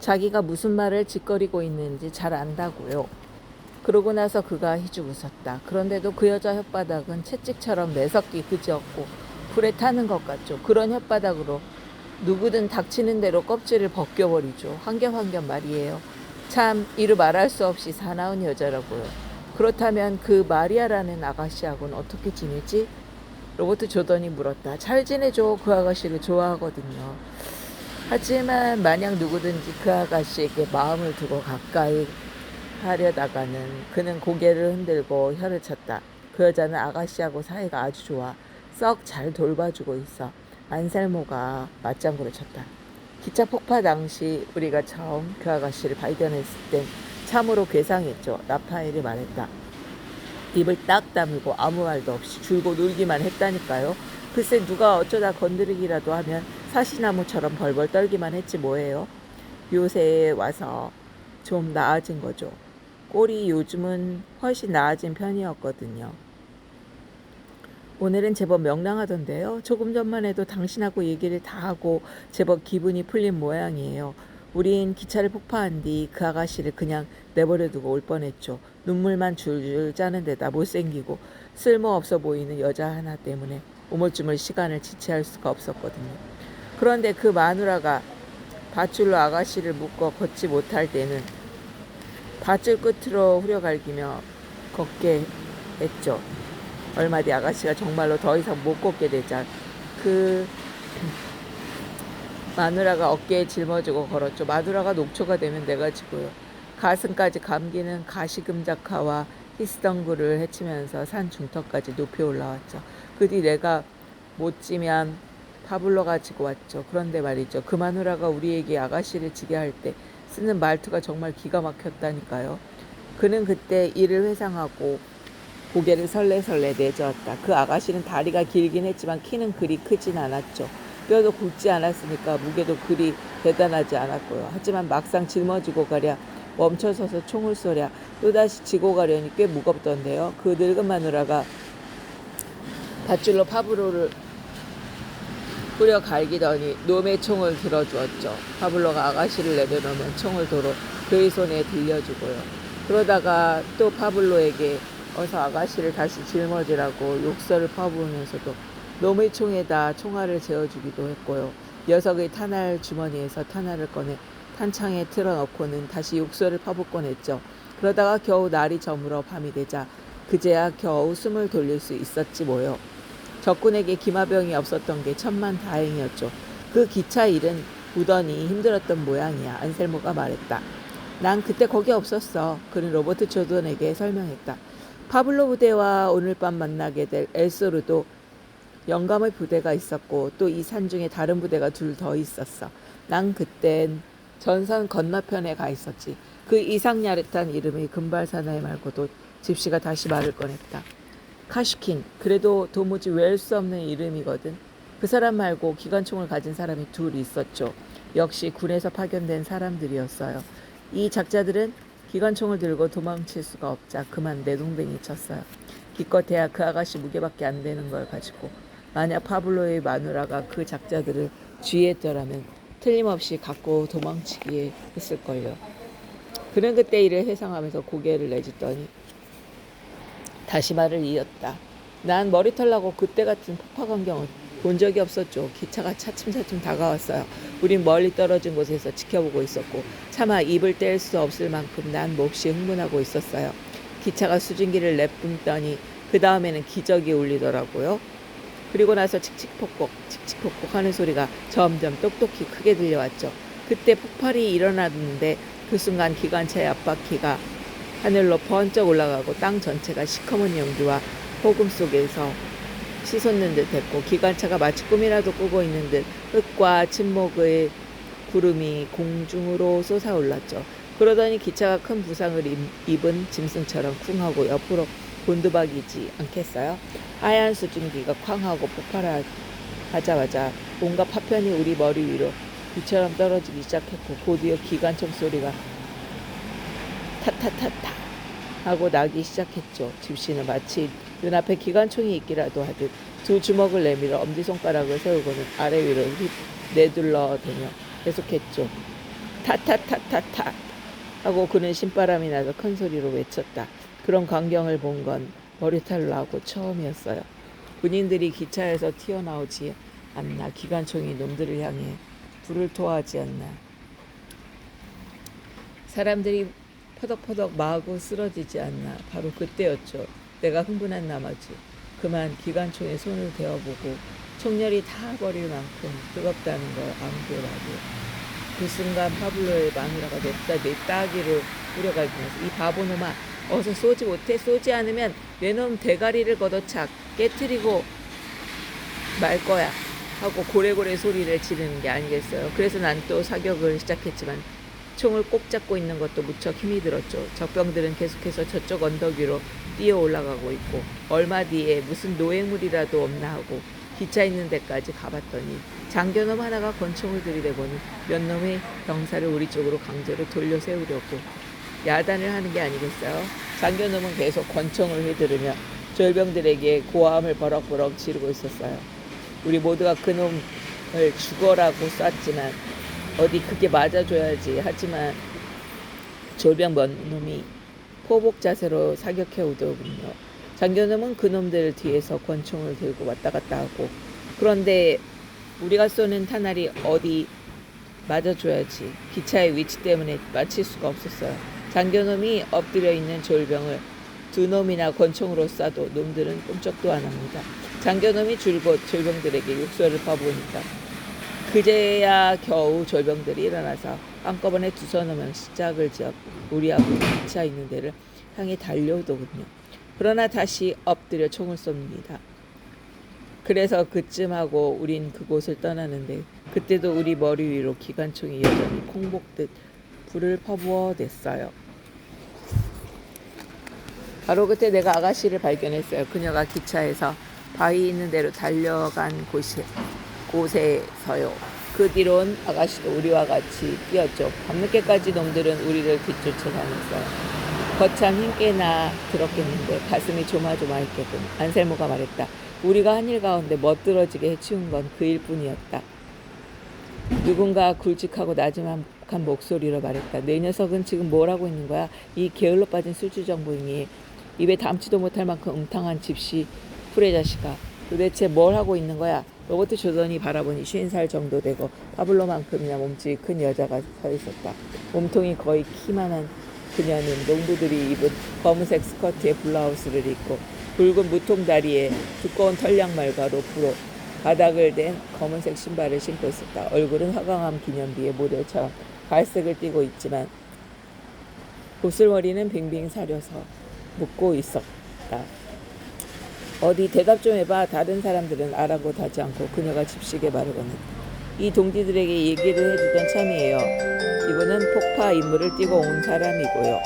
자기가 무슨 말을 짓거리고 있는지 잘 안다고요. 그러고 나서 그가 희죽 웃었다. 그런데도 그 여자 혓바닥은 채찍처럼 매섭기 그지없고 불에 타는 것 같죠. 그런 혓바닥으로 누구든 닥치는 대로 껍질을 벗겨버리죠. 황겸 말이에요. 참 이루 말할 수 없이 사나운 여자라고요. 그렇다면 그 마리아라는 아가씨하고는 어떻게 지내지? 로버트 조던이 물었다. 잘 지내죠. 그 아가씨를 좋아하거든요. 하지만 만약 누구든지 그 아가씨에게 마음을 두고 가까이 하려다가는 그는 고개를 흔들고 혀를 쳤다. 그 여자는 아가씨하고 사이가 아주 좋아. 썩 잘 돌봐주고 있어. 안셀모가 맞장구를 쳤다. 기차 폭파 당시 우리가 처음 그 아가씨를 발견했을 땐 참으로 괴상했죠. 라파엘이 말했다. 입을 딱 다물고 아무 말도 없이 줄고 놀기만 했다니까요. 글쎄 누가 어쩌다 건드리기라도 하면 사시나무처럼 벌벌 떨기만 했지 뭐예요. 요새 와서 좀 나아진 거죠. 꼴이 요즘은 훨씬 나아진 편이었거든요. 오늘은 제법 명랑하던데요. 조금 전만 해도 당신하고 얘기를 다 하고 제법 기분이 풀린 모양이에요. 우린 기차를 폭파한 뒤 그 아가씨를 그냥 내버려두고 올 뻔했죠. 눈물만 줄줄 짜는 데다 못생기고 쓸모없어 보이는 여자 하나 때문에 오물쭈물 시간을 지체할 수가 없었거든요. 그런데 그 마누라가 밧줄로 아가씨를 묶어 걷지 못할 때는 밧줄 끝으로 후려갈기며 걷게 했죠. 얼마 뒤 아가씨가 정말로 더 이상 못 걷게 되자 그 마누라가 어깨에 짊어지고 걸었죠. 마누라가 녹초가 되면 내가 지고요. 가슴까지 감기는 가시금작화와 히스덩굴을 헤치면서 산 중턱까지 높이 올라왔죠. 그 뒤 내가 못 지면 파블로가 지고 왔죠. 그런데 말이죠. 그 마누라가 우리에게 아가씨를 지게 할 때 쓰는 말투가 정말 기가 막혔다니까요. 그는 그때 이를 회상하고 고개를 설레설레 내저었다. 그 아가씨는 다리가 길긴 했지만 키는 그리 크진 않았죠. 뼈도 굵지 않았으니까 무게도 그리 대단하지 않았고요. 하지만 막상 짊어지고 가랴 멈춰서서 총을 쏘랴 또다시 지고 가려니 꽤 무겁던데요. 그 늙은 마누라가 밧줄로 파블로를 뿌려 갈기더니 놈의 총을 들어주었죠. 파블로가 아가씨를 내려놓으면 총을 도로 그의 손에 들려주고요. 그러다가 또 파블로에게 어서 아가씨를 다시 짊어지라고 욕설을 퍼부으면서도 놈의 총에다 총알을 재어주기도 했고요. 녀석의 탄알 주머니에서 탄알을 꺼내 탄창에 틀어넣고는 다시 욕설을 퍼붓곤 했죠. 그러다가 겨우 날이 저물어 밤이 되자 그제야 겨우 숨을 돌릴 수 있었지 뭐요. 적군에게 기마병이 없었던 게 천만다행이었죠. 그 기차 일은 우더니 힘들었던 모양이야. 안셀모가 말했다. 난 그때 거기 없었어. 그는 로버트 조던에게 설명했다. 파블로 부대와 오늘 밤 만나게 될 엘소르도 영감의 부대가 있었고 또 이 산 중에 다른 부대가 둘 더 있었어. 난 그땐 전선 건너편에 가 있었지. 그 이상야릇한 이름이 금발 사나이 말고도 집시가 다시 말을 꺼냈다. 카슈킨, 그래도 도무지 외울 수 없는 이름이거든. 그 사람 말고 기관총을 가진 사람이 둘 있었죠. 역시 군에서 파견된 사람들이었어요. 이 작자들은 기관총을 들고 도망칠 수가 없자 그만 내동댕이 쳤어요. 기껏해야 그 아가씨 무게밖에 안 되는 걸 가지고 만약 파블로의 마누라가 그 작자들을 주의했더라면 틀림없이 갖고 도망치기에 했을걸요. 그는 그때 일을 회상하면서 고개를 내젓더니 다시 말을 이었다. 난 머리털 나고 그때 같은 폭파 광경을 본 적이 없었죠. 기차가 차츰차츰 다가왔어요. 우린 멀리 떨어진 곳에서 지켜보고 있었고 차마 입을 뗄 수 없을 만큼 난 몹시 흥분하고 있었어요. 기차가 수증기를 내뿜더니 그 다음에는 기적이 울리더라고요. 그리고 나서 칙칙폭폭 하는 소리가 점점 똑똑히 크게 들려왔죠. 그때 폭발이 일어났는데 그 순간 기관차의 앞바퀴가 하늘로 번쩍 올라가고 땅 전체가 시커먼 연기와 폭음 속에서 치솟는 듯했고 기관차가 마치 꿈이라도 꾸고 있는 듯 흙과 침묵의 구름이 공중으로 솟아올랐죠. 그러더니 기차가 큰 부상을 입은 짐승처럼 쿵 하고 옆으로 곤두박이지 않겠어요? 하얀 수증기가 쾅 하고 폭발하자마자 온갖 파편이 우리 머리 위로 비처럼 떨어지기 시작했고 곧이어 기관총 소리가 타타타타 하고 나기 시작했죠. 집시는 마치 눈앞에 기관총이 있기라도 하듯 두 주먹을 내밀어 엄지손가락을 세우고는 아래 위로 휙 내둘러대며 계속했죠. 타타타타타 하고 그는 신바람이 나서 큰 소리로 외쳤다. 그런 광경을 본 건 머리털 나고 처음이었어요. 군인들이 기차에서 튀어나오지 않나 기관총이 놈들을 향해 불을 토하지 않나 사람들이 퍼덕퍼덕 마구 쓰러지지 않나 바로 그때였죠. 내가 흥분한 나머지 그만 기관총에 손을 대어보고 총열이 다 버릴 만큼 뜨겁다는 걸 암기라고. 그 순간 파블로의 마누라가 내 따귀를 뿌려갈기면서 이 바보놈아 어서 쏘지 못해? 쏘지 않으면 내 놈 대가리를 걷어차 깨트리고 말 거야 하고 고래고래 소리를 지르는 게 아니겠어요. 그래서 난 또 사격을 시작했지만 총을 꼭 잡고 있는 것도 무척 힘이 들었죠. 적병들은 계속해서 저쪽 언덕 위로 뛰어 올라가고 있고 얼마 뒤에 무슨 노획물이라도 없나 하고 기차 있는 데까지 가봤더니 장교놈 하나가 권총을 들이대보니 몇 놈의 병사를 우리 쪽으로 강제로 돌려 세우려고 야단을 하는 게 아니겠어요. 장교놈은 계속 권총을 휘두르며 절병들에게 고함을 버럭버럭 지르고 있었어요. 우리 모두가 그놈을 죽어라고 쐈지만 어디 그게 맞아줘야지. 하지만 졸병 몇 놈이 포복 자세로 사격해 오더군요. 장교놈은 그놈들 뒤에서 권총을 들고 왔다 갔다 하고 그런데 우리가 쏘는 탄알이 어디 맞아줘야지. 기차의 위치 때문에 맞힐 수가 없었어요. 장교놈이 엎드려 있는 졸병을 두 놈이나 권총으로 쏴도 놈들은 꼼짝도 안 합니다. 장교놈이 줄곧 졸병들에게 욕설을 퍼부으니까 그제야 겨우 졸병들이 일어나서 한꺼번에 두서너면 시작을 지어 우리하고 기차 있는 데를 향해 달려오더군요. 그러나 다시 엎드려 총을 쏩니다. 그래서 그쯤하고 우린 그곳을 떠나는데 그때도 우리 머리 위로 기관총이 여전히 콩복듯 불을 퍼부어 냈어요. 바로 그때 내가 아가씨를 발견했어요. 그녀가 기차에서 바위 있는 데로 달려간 곳에서요. 그 뒤론 아가씨도 우리와 같이 뛰었죠. 밤늦게까지 놈들은 우리를 뒤쫓아다녔어요. 거참 힘께나 들었겠는데 가슴이 조마조마했겠군. 안셀모가 말했다. 우리가 한일 가운데 멋들어지게 해치운 건 그 일뿐이었다. 누군가 굵직하고 나지막한 목소리로 말했다. 내 녀석은 지금 뭘 하고 있는 거야? 이 게을러 빠진 술주정부인이 입에 담지도 못할 만큼 음탕한 집시 풀의 자식아. 도대체 뭘 하고 있는 거야? 로버트 조던이 바라보니 50살 정도 되고 파블로만큼이나 몸집이 큰 여자가 서 있었다. 몸통이 거의 키만한 그녀는 농부들이 입은 검은색 스커트에 블라우스를 입고 굵은 무통다리에 두꺼운 털양말과 로프로 바닥을 댄 검은색 신발을 신고 있었다. 얼굴은 화강암 기념비의 모델처럼 갈색을 띠고 있지만 곱슬머리는 빙빙 사려서 묶고 있었다. 어디 대답 좀 해봐. 다른 사람들은 아랑곳하지 않고 그녀가 집시게 말하고는 이 동지들에게 얘기를 해주던 참이에요. 이분은 폭파 임무를 띠고 온 사람이고요.